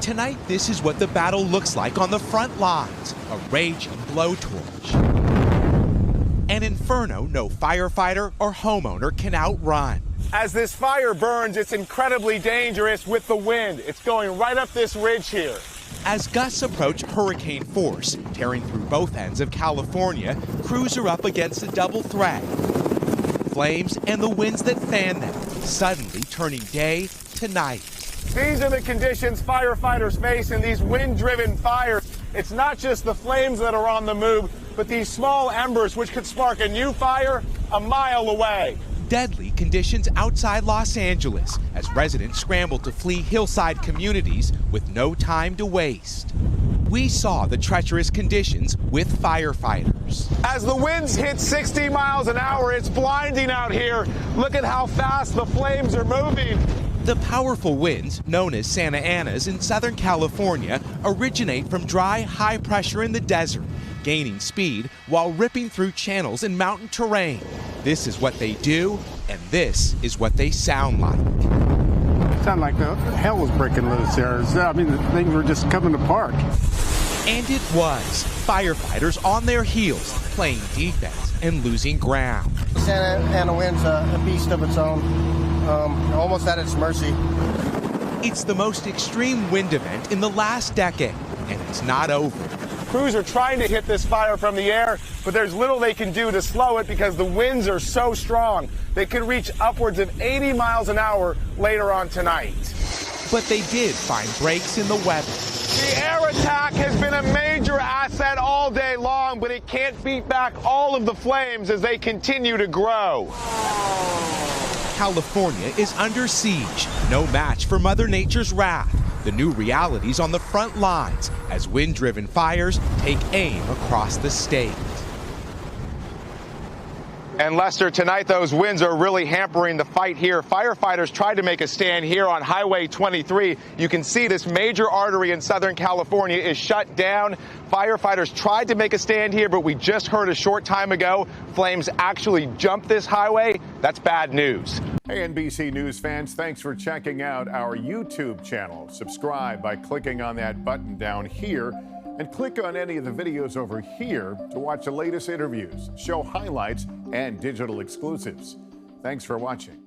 Tonight, this is what the battle looks like on the front lines, a raging blowtorch. An inferno no firefighter or homeowner can outrun. As this fire burns, it's incredibly dangerous with the wind. It's going right up this ridge here. As gusts approach hurricane force, tearing through both ends of California, crews are up against a double threat. Flames and the winds that fan them, suddenly turning day to night. These are the conditions firefighters face in these wind-driven fires. It's not just the flames that are on the move, but these small embers which could spark a new fire a mile away. Deadly conditions outside Los Angeles as residents scramble to flee hillside communities with no time to waste. We saw the treacherous conditions with firefighters. As the winds hit 60 miles an hour, it's blinding out here. Look at how fast the flames are moving. The powerful winds, known as Santa Anas in Southern California, originate from dry, high pressure in the desert, gaining speed while ripping through channels and mountain terrain. This is what they do, and this is what they sound like. It sounded like the hell was breaking loose there. I mean, the things were just coming apart. And it was. Firefighters on their heels, playing defense and losing ground. Santa Ana wind's a beast of its own, almost at its mercy. It's the most extreme wind event in the last decade, and it's not over. Crews are trying to hit this fire from the air, but there's little they can do to slow it because the winds are so strong. They could reach upwards of 80 miles an hour later on tonight. But they did find breaks in the weather. The air attack has been a major asset all day long, but it can't beat back all of the flames as they continue to grow. California is under siege, no match for Mother Nature's wrath. The new realities on the front lines as wind-driven fires take aim across the state. And Lester, tonight those winds are really hampering the fight here. Firefighters tried to make a stand here on Highway 23. You can see this major artery in Southern California is shut down. Firefighters tried to make a stand here, but we just heard a short time ago flames actually jumped this highway. That's bad news. Hey, NBC News fans, thanks for checking out our YouTube channel. Subscribe by clicking on that button down here and click on any of the videos over here to watch the latest interviews, show highlights, and digital exclusives. Thanks for watching.